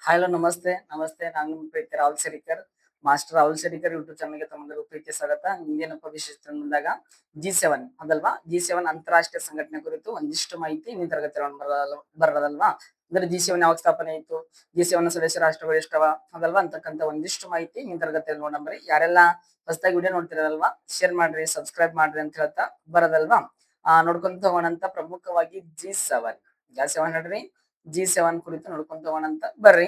Hello ನಮಸ್ತೆ ನಮಸ್ತೆ ನಾನು ನಿಮ್ಮ ಪ್ರೀತಿ ರಾಹುಲ್ ಶರಿಕರ್ ಮಾಸ್ಟರ್ ರಾಹುಲ್ ಶರಿಕರ್ ಯೂಟ್ಯೂಬ್ ಚಾನಲ್ಗೆ ತಮ್ಮೆಲ್ಲರಿಗೂ ಪ್ರೀತಿ ಸ್ವಾಗತ. ಇಂದಿನಪ್ಪ ವಿಶೇಷ ಬಂದಾಗ G7 ಅದಲ್ವಾ, G7 ಅಂತಾರಾಷ್ಟ್ರೀಯ ಸಂಘಟನೆ ಕುರಿತು ಒಂದಿಷ್ಟು ಮಾಹಿತಿ ಇಂದಿನ ತರಗತಿ ಬರೋದಲ್ವಾ. ಅಂದ್ರೆ G7 ಯಾವಾಗ ಸ್ಥಾಪನೆ ಆಯಿತು, G7 ಸದಸ್ಯ ರಾಷ್ಟ್ರಗಳು ಎಷ್ಟವ ಅದಲ್ವಾ ಅಂತಕ್ಕಂಥ ಒಂದಿಷ್ಟು ಮಾಹಿತಿ ಇಂದಿನ ತರಗತಿಯಲ್ಲಿ ನೋಡಂಬ್ರಿ. ಯಾರೆಲ್ಲ ಹೊಸದಾಗಿ ವಿಡಿಯೋ ನೋಡ್ತಿರಲ್ವಾ ಶೇರ್ ಮಾಡ್ರಿ, ಸಬ್ಸ್ಕ್ರೈಬ್ ಮಾಡ್ರಿ ಅಂತ ಹೇಳ್ತಾ ಬರೋದಲ್ವಾ. ನೋಡ್ಕೊಂತ ಹೋಗೋಣಂತ. ಪ್ರಮುಖವಾಗಿ G7 ನೋಡ್ರಿ, G7 ಕುರಿತು ನೋಡ್ಕೊಂತ ಹೋಗೋಣಂತ ಬರ್ರಿ.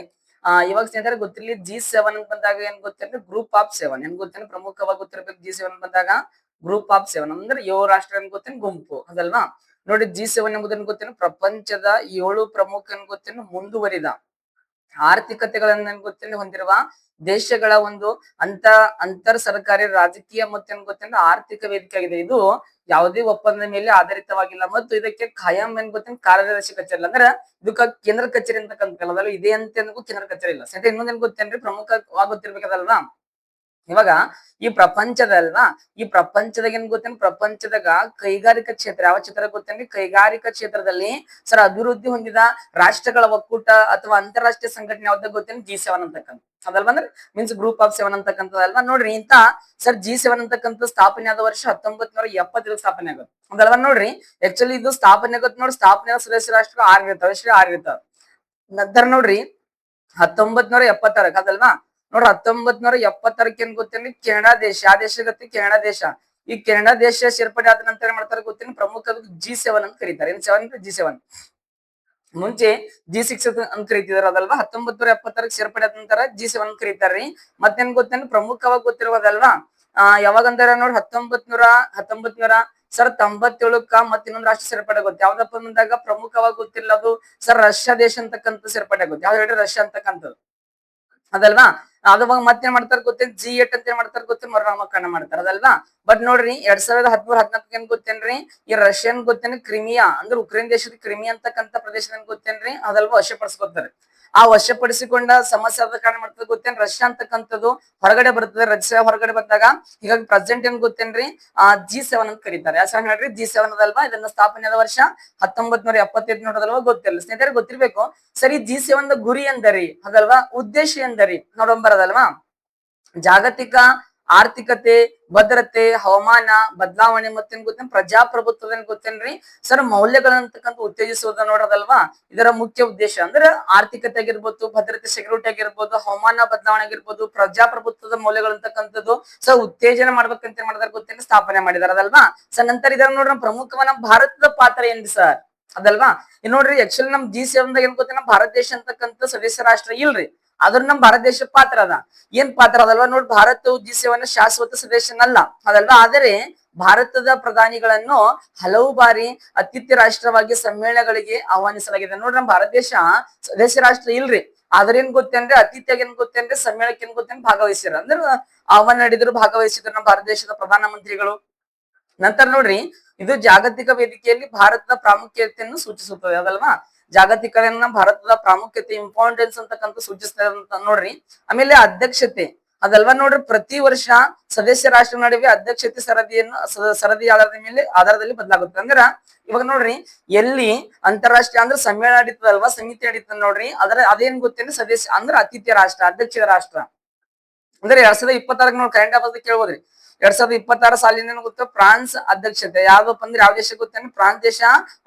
ಇವಾಗ ಸ್ನೇಹಿತರೆ ಗೊತ್ತಿರ್ಲಿ G7 ಅಂತ ಬಂದಾಗ ಏನ್ ಗೊತ್ತಿರ್ಲಿ, ಗ್ರೂಪ್ ಆಫ್ 7 ಏನ್ ಗೊತ್ತೇನು, ಪ್ರಮುಖವಾಗಿ ಗೊತ್ತಿರ್ಬೇಕು. G7 ಬಂದಾಗ ಗ್ರೂಪ್ ಆಫ್ 7 ಅಂದ್ರೆ 7 ರಾಷ್ಟ್ರ ಏನ್ ಗೊತ್ತೇನು, ಗುಂಪು ಅದಲ್ವಾ. ನೋಡಿ G7 ಎಂಬುದನ್ನು ಗೊತ್ತೇನು, ಪ್ರಪಂಚದ 7 ಪ್ರಮುಖ ಏನ್ ಗೊತ್ತೇನು ಮುಂದುವರಿದ ಆರ್ಥಿಕತೆಗಳನ್ನ ಗೊತ್ತಿಲ್ಲ ಹೊಂದಿರುವ ದೇಶಗಳ ಒಂದು ಅಂತರ್ ಸರ್ಕಾರಿ ರಾಜಕೀಯ ಮತ್ತೆ ಗೊತ್ತಿಲ್ಲ ಆರ್ಥಿಕ ವೇದಿಕೆ ಆಗಿದೆ. ಇದು ಯಾವುದೇ ಒಪ್ಪಂದದ ಮೇಲೆ ಆಧಾರಿತವಾಗಿಲ್ಲ ಮತ್ತು ಇದಕ್ಕೆ ಖಾಯಂ ಏನ್ ಗೊತ್ತಿಲ್ಲ ಕಾರ್ಯದರ್ಶಿ ಕಚೇರಿ ಇಲ್ಲ. ಅಂದ್ರೆ ಇದಕ್ಕ ಕೇಂದ್ರ ಕಚೇರಿ ಅಂತ ಕಂತಲ್ಲ, ಇದೆ ಅಂತ ಕೇಂದ್ರ ಕಚೇರಿ ಇಲ್ಲ. ಸಹಿತ ಇನ್ನೊಂದೇನ್ ಗೊತ್ತೇನ್ರಿ, ಪ್ರಮುಖವಾಗಿ ಗೊತ್ತಿರ್ಬೇಕದಲ್ವಾ. ಇವಾಗ ಈ ಪ್ರಪಂಚದಲ್ವಾ, ಈ ಪ್ರಪಂಚದಾಗ ಏನ್ ಗೊತ್ತೇನ್, ಪ್ರಪಂಚದಾಗ ಕೈಗಾರಿಕಾ ಕ್ಷೇತ್ರ ಯಾವ ಕ್ಷೇತ್ರ ಗೊತ್ತೇನ್ರಿ, ಕೈಗಾರಿಕಾ ಕ್ಷೇತ್ರದಲ್ಲಿ ಸರ್ ಅಭಿವೃದ್ಧಿ ಹೊಂದಿದ ರಾಷ್ಟ್ರಗಳ ಒಕ್ಕೂಟ ಅಥವಾ ಅಂತಾರಾಷ್ಟ್ರೀಯ ಸಂಘಟನೆ ಯಾವ್ದಾಗ ಗೊತ್ತೇನು, G7 ಅಂತಕ್ಕಂಥ ಅದಲ್ವಾ. ಅಂದ್ರೆ ಮೀನ್ಸ್ ಗ್ರೂಪ್ ಆಫ್ 7 ಅಂತಕ್ಕಂಥದಲ್ವಾ. ನೋಡ್ರಿ ಇಂತ ಸರ್ G7 ಅಂತಕ್ಕಂಥ ಸ್ಥಾಪನೆ ಆದ ವರ್ಷ 1970 ಸ್ಥಾಪನೆ ಆಗುತ್ತೆ ಅದಲ್ವಾ. ನೋಡ್ರಿ ಆಕ್ಚುಲಿ ಇದು ಸ್ಥಾಪನೆ ಆಗುತ್ತೆ ನೋಡಿ, ಸ್ಥಾಪನೆ ಸದಸ್ಯ ರಾಷ್ಟ್ರ 6 ಇರ್ತಾವೆ, 6 ಇರ್ತಾವ. ನಂತರ ನೋಡ್ರಿ 1976 ಅದಲ್ವಾ. ನೋಡ್ರಿ 1976 ಏನ್ ಗೊತ್ತೇನ್ರಿ, ಕೆನಡಾ ದೇಶ, ಆ ದೇಶ ಗತಿ ಕೆನಡಾ ದೇಶ. ಈ ಕೆನಡಾ ದೇಶ ಸೇರ್ಪಡೆ ಆದ ನಂತರ ಏನ್ ಮಾಡ್ತಾರೆ ಗೊತ್ತೇನು, ಪ್ರಮುಖ G7 ಅಂತ ಕರೀತಾರೆ. ಏನ್ 7 G7. ಮುಂಚೆ G6 ಅಂತ ಕರೀತಿದಾರೆ ಅದಲ್ವಾ. 1976 ಸೇರ್ಪಡೆ ಆದ ನಂತರ G7 ಅಂತ ಕರೀತಾರ್ರಿ. ಮತ್ತೇನ್ ಗೊತ್ತೇನು, ಪ್ರಮುಖವಾಗಿ ಗೊತ್ತಿರೋದಲ್ವಾ. ಯಾವಾಗಂದ್ರೆ ನೋಡಿ 1997 ಸರ್ 97ಕ್ಕ ಮತ್ತೆ ಇನ್ನೊಂದು ರಾಷ್ಟ್ರ ಸೇರ್ಪಡೆ ಆಗುತ್ತೆ. ಯಾವ್ದಪ್ಪ ಅಂದಾಗ ಪ್ರಮುಖವಾಗಿ ಗೊತ್ತಿಲ್ಲ, ಅದು ಸರ್ ರಷ್ಯಾ ದೇಶ ಅಂತಕ್ಕಂಥ ಸೇರ್ಪಡೆ ಆಗುತ್ತೆ. ಯಾವ್ದು ಹೇಳಿ, ರಷ್ಯಾ ಅಂತಕ್ಕಂಥದ್ದು ಅದಲ್ವಾ. ಅವಾಗ ಮತ್ತೇನ್ ಮಾಡ್ತಾರೆ ಗೊತ್ತೇನ್, G8 ಅಂತ ಏನ್ ಮಾಡ್ತಾರೆ ಗೊತ್ತೇನ್, ಮರುನಾಮಕರಣ ಮಾಡ್ತಾರೆ ಅದಲ್ವಾ. ಬಟ್ ನೋಡ್ರಿ 2013-14 ಏನ್ ಗೊತ್ತೇನ್ರಿ, ಈ ರಷ್ಯನ್ ಗೊತ್ತೇನ್ ಕ್ರಿಮಿಯಾ ಅಂದ್ರೆ ಉಕ್ರೇನ್ ದೇಶದ ಕ್ರಿಮಿಯಾ ಅಂತಕ್ಕಂಥ ಪ್ರದೇಶ ಏನ್ ಗೊತ್ತೇನ್ರಿ ಅದಲ್ವಾ ವಶಪಡಿಸ್ಕೊತಾರೆ. ಆ ವಶಪಡಿಸಿಕೊಂಡ ಸಮಸ್ಯೆ ಆದ ಕಾರಣ ಮಾಡ್ತದೆ ಗೊತ್ತೇನ್, ರಷ್ಯಾ ಅಂತಕ್ಕಂಥದ್ದು ಹೊರಗಡೆ ಬರ್ತದೆ. ರಷ್ಯಾ ಹೊರಗಡೆ ಬಂದಾಗ ಹೀಗಾಗಿ ಪ್ರೆಸೆಂಟ್ ಏನ್ ಗೊತ್ತೇನ್ರಿ G7 ಅಂತ ಕರೀತಾರೆ. ಯಾವ ಹೇಳ್ರಿ, G7 ಅದಲ್ವಾ. ಇದನ್ನ ಸ್ಥಾಪನೆ ಆದ ವರ್ಷ 1975 ನೋಡೋದಲ್ವಾ. ಗೊತ್ತಿಲ್ಲ ಸ್ನೇಹಿತರೆ, ಗೊತ್ತಿರ್ಬೇಕು. ಸರಿ G7 ಗುರಿ ಎಂದರಿ ಅದಲ್ವಾ, ಉದ್ದೇಶ ಎಂದರಿ ನೋಡಂಬರದಲ್ವಾ. ಜಾಗತಿಕ ಆರ್ಥಿಕತೆ, ಭದ್ರತೆ, ಹವಾಮಾನ ಬದಲಾವಣೆ ಮತ್ತೇನ್ ಗೊತ್ತೇನ್, ಪ್ರಜಾಪ್ರಭುತ್ವದ ಗೊತ್ತೇನ್ರಿ ಸರ್ ಮೌಲ್ಯಗಳಂತಕ್ಕಂಥ ಉತ್ತೇಜಿಸುವುದ ನೋಡೋದಲ್ವಾ. ಇದರ ಮುಖ್ಯ ಉದ್ದೇಶ ಅಂದ್ರೆ ಆರ್ಥಿಕತೆ ಆಗಿರ್ಬೋದು, ಭದ್ರತೆ ಸೆಕ್ಯೂರಿಟಿ ಆಗಿರ್ಬೋದು, ಹವಾಮಾನ ಬದಲಾವಣೆ ಆಗಿರ್ಬೋದು, ಪ್ರಜಾಪ್ರಭುತ್ವದ ಮೌಲ್ಯಗಳಂತಕ್ಕಂಥದ್ದು ಸರ್ ಉತ್ತೇಜನ ಮಾಡ್ಬೇಕಂತ ಮಾಡಿದಾರೆ ಗೊತ್ತೇನು, ಸ್ಥಾಪನೆ ಮಾಡಿದಾರೆ ಅದಲ್ವಾ. ಸರ್ ನಂತರ ಇದರ ನೋಡ್ರಿ ಪ್ರಮುಖವ ನಮ್ಮ ಭಾರತದ ಪಾತ್ರ ಏನ್ರಿ ಸರ್ ಅದಲ್ವಾ. ಇನ್ ನೋಡ್ರಿ ಆಕ್ಚುಲಿ ನಮ್ G7 ಏನ್ ಗೊತ್ತೇನ, ಭಾರತ ದೇಶ ಅಂತಕ್ಕಂಥ ಸದಸ್ಯ ರಾಷ್ಟ್ರ ಇಲ್ರಿ, ಅದ್ರ ನಮ್ ಭಾರತ ದೇಶ ಪಾತ್ರ ಅದ. ಏನ್ ಪಾತ್ರ ಅದಲ್ವಾ. ನೋಡಿ ಭಾರತವು G7 ಶಾಶ್ವತ ಸದಸ್ಯನಲ್ಲ ಅದಲ್ವಾ, ಆದರೆ ಭಾರತದ ಪ್ರಧಾನಿಗಳನ್ನು ಹಲವು ಬಾರಿ ಅತಿಥಿ ರಾಷ್ಟ್ರವಾಗಿ ಸಮ್ಮೇಳನಗಳಿಗೆ ಆಹ್ವಾನಿಸಲಾಗಿದೆ. ನೋಡ್ರಿ ನಮ್ ಭಾರತ ದೇಶ ಸದಸ್ಯ ರಾಷ್ಟ್ರ ಇಲ್ರಿ, ಆದ್ರೆ ಏನ್ ಗೊತ್ತೇನ್ರಿ ಅತಿಥಿಯಾಗಿ ಏನ್ ಗೊತ್ತೇನ್ರಿ ಸಮ್ಮೇಳನಕ್ಕೆ ಏನ್ ಗೊತ್ತೇನ್ ಭಾಗವಹಿಸಿರ. ಅಂದ್ರೆ ಆಹ್ವಾನ ನೀಡಿದ್ರು, ಭಾಗವಹಿಸಿದ್ರು ನಮ್ಮ ಭಾರತ ದೇಶದ ಪ್ರಧಾನ ಮಂತ್ರಿಗಳು. ನಂತರ ನೋಡ್ರಿ ಇದು ಜಾಗತಿಕ ವೇದಿಕೆಯಲ್ಲಿ ಭಾರತದ ಪ್ರಾಮುಖ್ಯತೆಯನ್ನು ಸೂಚಿಸುತ್ತದೆ ಅದಲ್ವಾ. ಜಾಗತಿಕ ಭಾರತದ ಪ್ರಾಮುಖ್ಯತೆ ಇಂಪಾರ್ಟೆನ್ಸ್ ಅಂತಕ್ಕಂಥ ಸೂಚಿಸ್ತದೆ ಅಂತ ನೋಡ್ರಿ. ಆಮೇಲೆ ಅಧ್ಯಕ್ಷತೆ ಅದಲ್ವಾ. ನೋಡ್ರಿ ಪ್ರತಿ ವರ್ಷ ಸದಸ್ಯ ರಾಷ್ಟ್ರ ನಡುವೆ ಅಧ್ಯಕ್ಷತೆ ಸರದಿ ಆಧಾರದಲ್ಲಿ ಬದಲಾಗುತ್ತೆ. ಅಂದ್ರ ಇವಾಗ ನೋಡ್ರಿ ಎಲ್ಲಿ ಅಂತಾರಾಷ್ಟ್ರೀಯ ಅಂದ್ರೆ ಸಮ್ಮೇಳನ ನಡೀತದಲ್ವಾ, ಸಮಿತಿ ನಡೀತದ ನೋಡ್ರಿ, ಅದೇನ್ ಗೊತ್ತೇನೆ ಸದಸ್ಯ ಅಂದ್ರೆ ಅತಿಥ್ಯ ರಾಷ್ಟ್ರ, ಅಧ್ಯಕ್ಷ ರಾಷ್ಟ್ರ. ಅಂದ್ರೆ 2026 ನೋಡಿ ಕರೆಂಟ್ ಆಫ್ ಕೇಳ್ಬೋದ್ರಿ. 2026 ಸಾಲಿನ ಗೊತ್ತ ಫ್ರಾನ್ಸ್ ಅಧ್ಯಕ್ಷತೆ. ಯಾವ್ದಪ್ಪ ಅಂದ್ರೆ ಯಾವ ದೇಶ ಗೊತ್ತೇನೆ, ಫ್ರಾನ್ಸ್ ದೇಶ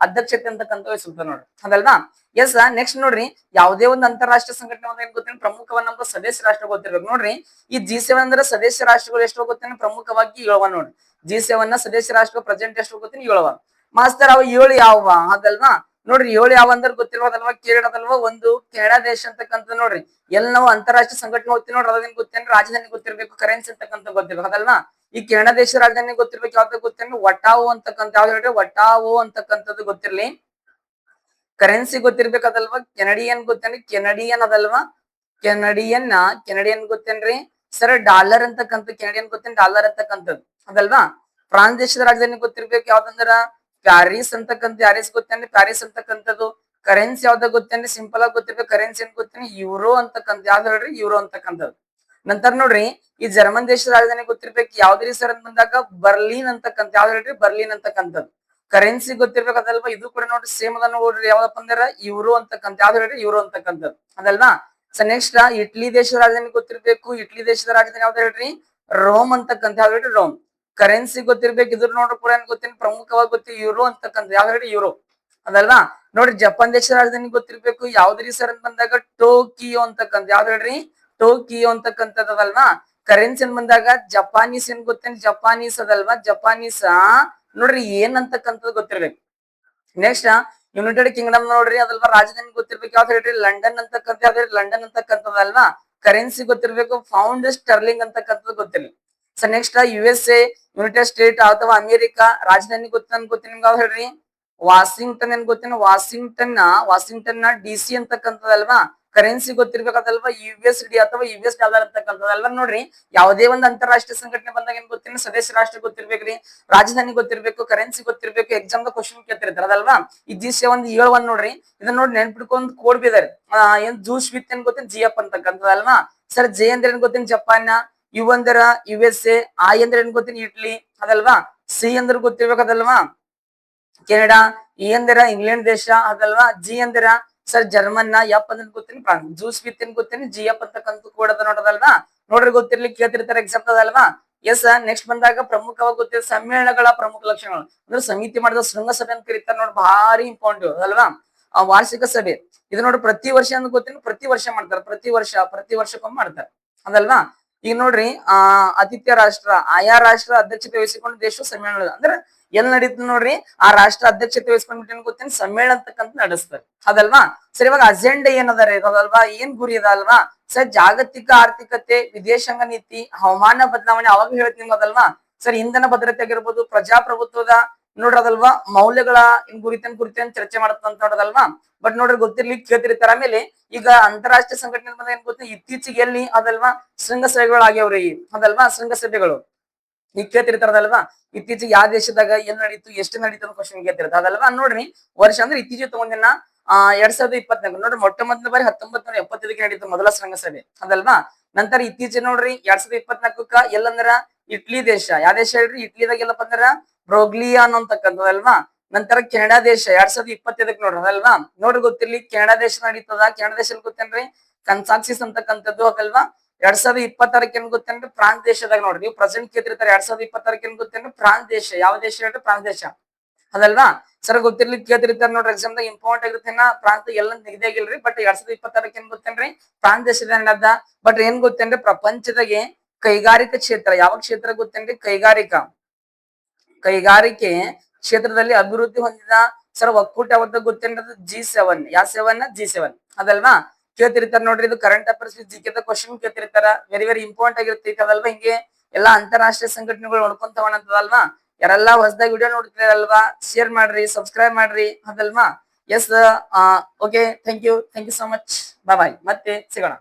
ಅಧ್ಯಕ್ಷತೆ ಅಂತಕ್ಕಂಥ ವಹಿಸುತ್ತೆ ನೋಡ್ರಿ ಅದಲ್ವಾ. ಎಸ್ ನೆಕ್ಸ್ಟ್ ನೋಡ್ರಿ, ಯಾವುದೇ ಒಂದು ಅಂತಾರಾಷ್ಟ್ರೀಯ ಸಂಘಟನೆ ಏನ್ ಗೊತ್ತೇನೆ, ಪ್ರಮುಖವಾಗಿ ನಮ್ಗೆ ಸದಸ್ಯ ರಾಷ್ಟ್ರ ಗೊತ್ತಿರ್ಬೇಕು. ನೋಡ್ರಿ ಈ G7 ಅಂದ್ರೆ ಸದಸ್ಯ ರಾಷ್ಟ್ರಗಳು ಎಷ್ಟು ಗೊತ್ತೇನೆ, ಪ್ರಮುಖವಾಗಿ 7 ನೋಡ್ರಿ. G7 ಸದಸ್ಯ ರಾಷ್ಟ್ರ ಪ್ರೆಸೆಂಟ್ ಎಷ್ಟು ಗೊತ್ತೇನೆ, 7 ಮಾಸ್ತರ್. ಅವ 7 ಯಾವ ಅದಲ್ವಾ. ನೋಡ್ರಿ 7 ಯಾವ ಅಂದ್ರೆ ಗೊತ್ತಿರೋದಲ್ವಾ, ಕೇಳಿರೋದಲ್ವಾ. ಒಂದು ಕೆನಡಾ ದೇಶ ಅಂತಕ್ಕಂಥ ನೋಡ್ರಿ. ಎಲ್ಲಿ ನಾವು ಅಂತಾರಾಷ್ಟ್ರೀಯ ಸಂಘಟನೆ ಹೋಗ್ತೀವಿ ನೋಡ್ರಿ, ಅದೇನ್ ಗೊತ್ತೇನ್ರಿ ರಾಜಧಾನಿ ಗೊತ್ತಿರ್ಬೇಕು, ಕರೆನ್ಸಿ ಅಂತಕ್ಕಂಥ ಗೊತ್ತಿರ್ಬೇಕು ಅದಲ್ವಾ. ಈ ಕೆನಡಾ ದೇಶ ರಾಜಧಾನಿ ಗೊತ್ತಿರ್ಬೇಕು, ಯಾವ್ದು ಗೊತ್ತೇನ್ರಿ ಒಟಾವೋ ಅಂತಕ್ಕಂಥ. ಯಾವ್ದು ಹೇಳ್ರಿ, ಒಟಾವೋ ಅಂತಕ್ಕಂಥದ್ದು ಗೊತ್ತಿರ್ಲಿ. ಕರೆನ್ಸಿ ಗೊತ್ತಿರ್ಬೇಕದಲ್ವಾ, ಕೆನಡಿಯನ್ ಗೊತ್ತೇನ್ರಿ, ಕೆನಡಿಯನ್ ಅದಲ್ವಾ. ಕೆನಡಿಯನ್ ಗೊತ್ತೇನ್ರಿ ಸರ್, ಡಾಲರ್ ಅಂತಕ್ಕಂಥ. ಕೆನಡಿಯನ್ ಗೊತ್ತೇನ್, ಡಾಲರ್ ಅಂತಕ್ಕಂಥದ್ದು ಅದಲ್ವಾ. ಫ್ರಾನ್ಸ್ ದೇಶದ ರಾಜಧಾನಿ ಗೊತ್ತಿರ್ಬೇಕು, ಯಾವ್ದಂದ್ರ ಪ್ಯಾರಿಸ್ ಅಂತಕ್ಕಂಥ. ಪ್ಯಾರಿಸ್ ಗೊತ್ತೇನ್ರಿ, ಪ್ಯಾರಿಸ್ ಅಂತಕ್ಕಂಥದ್ದು. ಕರೆನ್ಸಿ ಯಾವ್ದಾಗ ಗೊತ್ತೇನ್ರಿ, ಸಿಂಪಲ್ ಆಗಿ ಗೊತ್ತಿರ್ಬೇಕು. ಕರೆನ್ಸಿ ಏನ್ ಗೊತ್ತೇನೆ, ಯೂರೋ ಅಂತಕ್ಕಂಥ. ಯಾವ್ದು ಹೇಳ್ರಿ, ಯೂರೋ ಅಂತಕ್ಕಂಥದ್ದು. ನಂತರ ನೋಡ್ರಿ ಈ ಜರ್ಮನ್ ದೇಶದ ರಾಜಧಾನಿ ಗೊತ್ತಿರ್ಬೇಕು, ಯಾವ್ದ್ರಿ ಸರ್ ಅಂತ ಬಂದಾಗ ಬರ್ಲಿನ್ ಅಂತಕ್ಕಂಥ. ಯಾವ್ದು ಹೇಳ್ರಿ, ಬರ್ಲಿನ್ ಅಂತಕ್ಕಂಥದ್ದು. ಕರೆನ್ಸಿ ಗೊತ್ತಿರ್ಬೇಕು ಅದಲ್ವಾ. ಇದು ಕೂಡ ನೋಡ್ರಿ ಸೇಮ್ ಅದ ನೋಡ್ರಿ, ಯಾವ್ದಪ್ಪ ಅಂದ್ರ ಯೂರೋ ಅಂತಕ್ಕಂಥ. ಯಾವ್ದು ಹೇಳ್ರಿ, ಯೂರೋ ಅಂತಕ್ಕಂಥದ್ದು ಅದಲ್ವಾ. ಸೊ ನೆಕ್ಸ್ಟ್ ಇಟ್ಲಿ ದೇಶದ ರಾಜಧಾನಿ ಗೊತ್ತಿರ್ಬೇಕು. ಇಟ್ಲಿ ದೇಶದ ರಾಜಧಾನಿ ಯಾವ್ದು ಹೇಳ್ರಿ? ರೋಮ್ ಅಂತಕ್ಕಂಥ. ಯಾವ್ದು ಹೇಳ್ರಿ? ರೋಮ್. ಕರೆನ್ಸಿ ಗೊತ್ತಿರ್ಬೇಕು. ಇದ್ರ ನೋಡ್ರಿ ಕೂಡ ಏನ್ ಗೊತ್ತೇನು ಪ್ರಮುಖವಾಗಿ ಗೊತ್ತಿ ಯೂರೋ ಅಂತಕ್ಕಂಥ. ಯಾವ್ದು ಹೇಳ್ರಿ? ಯೂರೋ ಅದಲ್ವಾ. ನೋಡ್ರಿ ಜಪಾನ್ ದೇಶದ ರಾಜಧಾನಿ ಗೊತ್ತಿರ್ಬೇಕು. ಯಾವ್ದ್ರಿ ಸರ್ ಅಂತ ಬಂದಾಗ ಟೋಕಿಯೋ ಅಂತಕ್ಕಂಥ. ಯಾವ್ದು ಹೇಳ್ರಿ? ಟೋಕಿಯೋ ಅಂತಕ್ಕಂಥದ್ದಲ್ವಾ. ಕರೆನ್ಸಿ ಅಂತ ಬಂದಾಗ ಜಪಾನೀಸ್ ಏನ್ ಗೊತ್ತೇನ್? ಜಪಾನೀಸ್ ಅದಲ್ವಾ. ಜಪಾನೀಸ್ ನೋಡ್ರಿ ಏನ್ ಅಂತಕ್ಕಂಥದ್ದು ಗೊತ್ತಿರ್ಬೇಕು. ನೆಕ್ಸ್ಟ್ ಯುನೈಟೆಡ್ ಕಿಂಗ್ಡಮ್ ನೋಡ್ರಿ ಅದಲ್ವಾ ರಾಜಧಾನಿ ಗೊತ್ತಿರ್ಬೇಕು. ಯಾವ್ದು ಹೇಳ್ರಿ? ಲಂಡನ್ ಅಂತಕ್ಕಂಥ. ಯಾವ್ದು ಲಂಡನ್ ಅಂತಕ್ಕಂಥದ್ದಲ್ವಾ. ಕರೆನ್ಸಿ ಗೊತ್ತಿರ್ಬೇಕು. ಪೌಂಡ್ ಸ್ಟರ್ಲಿಂಗ್ ಅಂತಕ್ಕಂಥದ್ದು ಗೊತ್ತಿರ್ಲಿ. So next USA United State ಅಥವಾ ಅಮೆರಿಕ ರಾಜಧಾನಿ ಗೊತ್ತೀನಿ ನಿಮ್ಗೆ. ಯಾವ್ದು ಹೇಳ್ರಿ? ವಾಷಿಂಗ್ಟನ್ ಏನ್ ಗೊತ್ತೇನು? ವಾಷಿಂಗ್ಟನ್ ನ DC ಅಂತಕ್ಕಂಥದ್ದಲ್ವಾ. ಕರೆನ್ಸಿ ಗೊತ್ತಿರ್ಬೇಕದಲ್ವಾ. USD ಅಥವಾ US ಡಾಲರ್ ಅಂತಕ್ಕಂಥದ್ದಲ್ವಾ. ನೋಡ್ರಿ ಯಾವುದೇ ಒಂದು ಅಂತಾರಾಷ್ಟ್ರೀಯ ಸಂಘಟನೆ ಬಂದಾಗ ಏನ್ ಗೊತ್ತಿನ ಸದಸ್ಯ ರಾಷ್ಟ್ರ ಗೊತ್ತಿರ್ಬೇಕ್ರಿ. ರಾಜಧಾನಿ ಗೊತ್ತಿರ್ಬೇಕು. ಕರೆನ್ಸಿ ಗೊತ್ತಿರ್ಬೇಕು. ಎಕ್ಸಾಮ್ ದ ಕ್ವಶನ್ ಕೇಳ್ತಿರ್ತಾರ ಅದಲ್ವಾ. ಈ G7 7 ನೋಡ್ರಿ ಇದನ್ನ ನೋಡಿ ನೆನ್ಪಿಡ್ಕೊಂಡ್ ಕೋಡ್ ಬಿದಾರೆ. ಏನ್ ಜೂಸ್ ವಿತ್ ಏನ್ ಗೊತ್ತೇನ್? GF ಅಂತಕ್ಕಂಥದ್ದಲ್ವಾ. ಸರ್ ಜೆ ಅಂದ್ರೆ ಏನ್ ಗೊತ್ತೇನ್? ಜಪಾನ್. ಯು ಅಂದ್ರ USA. I ಅಂದ್ರೆ ಏನ್ ಗೊತ್ತೇನ್? ಇಟ್ಲಿ ಅದಲ್ವಾ. C ಅಂದ್ರೆ ಗೊತ್ತಿರ್ಬೇಕದಲ್ವಾ. ಕೆನಡಾ. E ಅಂದ್ರ ಇಂಗ್ಲೆಂಡ್ ದೇಶ ಅದಲ್ವಾ. G ಅಂದ್ರ ಸರ್ ಜರ್ಮನ್. F ಅಂದ್ರೆ ಗೊತ್ತೇನಿ? ಫ್ರಾನ್ಸ್. ಜೂಸ್ ವಿತ್ ಏನ್ ಗೊತ್ತೇನಿ? GF ಅಂತಕ್ಕಂಥ ಕೋಡ್ ಅದ ನೋಡೋದಲ್ವಾ. ನೋಡ್ರಿ ಗೊತ್ತಿರ್ಲಿಕ್ಕೆ ಕೇಳ್ತಿರ್ತಾರೆ ಎಕ್ಸಾಮ್ ಅದಲ್ವಾ. ಎಸ್ ನೆಕ್ಸ್ಟ್ ಬಂದಾಗ ಪ್ರಮುಖವಾಗಿ ಗೊತ್ತಿರೋ ಸಮ್ಮೇಳನಗಳ ಪ್ರಮುಖ ಲಕ್ಷಣಗಳು ಅಂದ್ರೆ ಸಮಿತಿ ಮಾಡಿದ ಶೃಂಗಸಭೆ ಅಂತ ಕರೀತಾರೆ ನೋಡಿ. ಭಾರಿ ಇಂಪಾರ್ಟೆಂಟ್ ಅಲ್ವಾ. ಆ ವಾರ್ಷಿಕ ಸಭೆ ಇದು ನೋಡಿ ಪ್ರತಿ ವರ್ಷ ಅಂತ ಗೊತ್ತೇನು? ಪ್ರತಿ ವರ್ಷ ಮಾಡ್ತಾರೆ. ಪ್ರತಿ ವರ್ಷಕ್ಕೊಮ್ಮೆ ಮಾಡ್ತಾರೆ ಅದಲ್ವಾ. ಈಗ ನೋಡ್ರಿ ಆತಿಥ್ಯ ರಾಷ್ಟ್ರ ಆಯಾ ರಾಷ್ಟ್ರ ಅಧ್ಯಕ್ಷತೆ ವಹಿಸಿಕೊಂಡು ದೇಶ ಸಮ್ಮೇಳನ ಅಂದ್ರೆ ಎಲ್ಲಿ ನಡೀತದೆ ನೋಡ್ರಿ. ಆ ರಾಷ್ಟ್ರ ಅಧ್ಯಕ್ಷತೆ ವಹಿಸ್ಕೊಂಡ್ಬಿಟ್ಟು ಗೊತ್ತೇನು? ಸಮ್ಮೇಳನ ಅಂತಕ್ಕಂಥ ನಡೆಸ್ತಾರೆ ಅದಲ್ವಾ. ಸರಿ ಇವಾಗ ಅಜೆಂಡಾ ಏನದ ಇದಲ್ವಾ. ಏನ್ ಗುರಿ ಇದಲ್ವಾ. ಸರ್ ಜಾಗತಿಕ ಆರ್ಥಿಕತೆ, ವಿದೇಶಾಂಗ ನೀತಿ, ಹವಾಮಾನ ಬದಲಾವಣೆ ಅವಾಗ ಹೇಳ್ತೀನಿ ನಿಮ್ಗದಲ್ವಾ. ಸರ್ ಇಂಧನ ಭದ್ರತೆ ಆಗಿರ್ಬೋದು, ಪ್ರಜಾಪ್ರಭುತ್ವದ ನೋಡ್ರದಲ್ವಾ ಮೌಲ್ಯಗಳ ಕುರಿತಂಗ್ ಚರ್ಚೆ ಮಾಡತ್ತಂತ ನೋಡೋದಲ್ವಾ. ಬಟ್ ನೋಡ್ರಿ ಗೊತ್ತಿರ್ಲಿಕ್ಕೆ ಕೇಳ್ತಿರ್ತಾರ. ಆಮೇಲೆ ಈಗ ಅಂತಾರಾಷ್ಟ್ರೀಯ ಸಂಘಟನೆ ಬಂದ ಏನ್ ಗೊತ್ತ ಇತ್ತೀಚೆಗೆ ಎಲ್ಲಿ ಅದಲ್ವಾ ಶೃಂಗಸಭೆಗಳು ಆಗ್ಯಾವ್ರಿ ಅದಲ್ವಾ. ಶೃಂಗಸಭೆಗಳು ಈಗ ಕೇಳ್ತಿರ್ತಾರದಲ್ವಾ. ಇತ್ತೀಚೆಗೆ ಯಾವ ದೇಶದಾಗ ಎಲ್ಲಿ ನಡೀತು ಎಷ್ಟು ನಡೀತು ಅಂತ ಕ್ವಶನ್ ಕೇಳ್ತಿರ್ತಾರ ಅದಲ್ವಾ. ನೋಡ್ರಿ ವರ್ಷ ಅಂದ್ರೆ ಇತ್ತೀಚೆಗೆ ತಗೊಂಡಿನ 2024 ನೋಡ್ರಿ ಮೊಟ್ಟ ಮೊದಲ ಬಾರಿ 1975 ನಡೀತು ಮೊದಲ ಶೃಂಗಸಭೆ ಅದಲ್ವಾ. ನಂತರ ಇತ್ತೀಚೆಗೆ ನೋಡ್ರಿ 2024 ಎಲ್ಲಂದ್ರ ಇಟ್ಲಿ ದೇಶ. ಯಾವ ದೇಶ ಹೇಳ್ರಿ? ಇಟ್ಲಿದಾಗ ಎಲ್ಲಪ್ಪ ಅಂದ್ರ ಬ್ರೋಗ್ಲಿಯಾನ್ ಅಂತಕ್ಕಂಥದಲ್ವಾ. ನಂತರ ಕೆನಡಾ ದೇಶ 2025 ನೋಡ್ರಿ ಅದಲ್ವಾ. ನೋಡ್ರಿ ಗೊತ್ತಿರ್ಲಿ ಕೆನಡಾ ದೇಶ ನಡೀತದ. ಕೆನಡಾ ದೇಶ ಗೊತ್ತೇನ್ರಿ? ಕನ್ಸಾಕ್ಸಿಸ್ ಅಂತಕ್ಕಂಥದ್ದು ಅದಲ್ವಾ. 2026 ಏನ್ ಗೊತ್ತೇನ್ರಿ? ಫ್ರಾನ್ಸ್ ದೇಶದಾಗ ನೋಡ್ರಿ ನೀವು ಪ್ರೆಸೆಂಟ್ ಕೇಳ್ತಿರ್ತಾರೆ. 2026 ಏನ್ ಗೊತ್ತೇನ್ರಿ? ಫ್ರಾನ್ಸ್ ದೇಶ. ಯಾವ ದೇಶ ಹೇಳ್ರಿ? ಫ್ರಾನ್ಸ್ ದೇಶ ಅದಲ್ವಾ. ಸರ್ ಗೊತ್ತಿರ್ಲಿಕ್ಕೆ ಕೇಳ್ತಿರ್ತಾರೆ ನೋಡ್ರಿ ಎಕ್ಸಾಮ್ ದಾಗ ಇಂಪಾರ್ಟೆಂಟ್ ಆಗಿರ್ತೇನ. ಫ್ರಾನ್ಸ್ ಎಲ್ಲ ನಿಗದಿ ಆಗಿಲ್ರಿ. ಬಟ್ 2026 ಏನ್ ಗೊತ್ತೇನ್ರಿ? ಫ್ರಾನ್ಸ್ ದೇಶದ ನಡ್ದ. ಬಟ್ ಏನ್ ಗೊತ್ತೇನ್ರಿ? ಪ್ರಪಂಚದಾಗೆ ಕೈಗಾರಿಕಾ ಕ್ಷೇತ್ರ ಯಾವ ಕ್ಷೇತ್ರ ಗೊತ್ತೇನ್ರಿ? ಕೈಗಾರಿಕೆ ಕ್ಷೇತ್ರದಲ್ಲಿ ಅಭಿವೃದ್ಧಿ ಹೊಂದಿದ ಸರ್ ಒಕ್ಕೂಟ ಯಾವ್ದು ಗೊತ್ತೇನ್ರಿ? G7. ಯಾವ 7? G7 ಅದಲ್ವಾ. ಕೇಳ್ತಿರ್ತಾರ ನೋಡ್ರಿ. ಇದು ಕರೆಂಟ್ ಅಫೇರ್ಸ್ ಜಿಕೆ ಕ್ವಶನ್ ಕೇಳ್ತಿರ್ತಾರ. ವೆರಿ ಇಂಪಾರ್ಟೆಂಟ್ ಆಗಿರ್ತೈತಿ ಅದಲ್ವಾ. ಹಿಂಗೆ ಎಲ್ಲಾ ಅಂತಾರಾಷ್ಟ್ರೀಯ ಸಂಘಟನೆಗಳು ನೋಡ್ಕೊಂತ ಹೋಗೋಣಂತದಲ್ವಾ. ಯಾರೆಲ್ಲಾ ಹೊಸದಾಗಿ ವಿಡಿಯೋ ನೋಡ್ತಿರಲ್ವಾ ಶೇರ್ ಮಾಡ್ರಿ, ಸಬ್ಸ್ಕ್ರೈಬ್ ಮಾಡ್ರಿ ಅದಲ್ವಾ. Yes okay thank you so much. Bye ಮತ್ತೆ ಸಿಗೋಣ.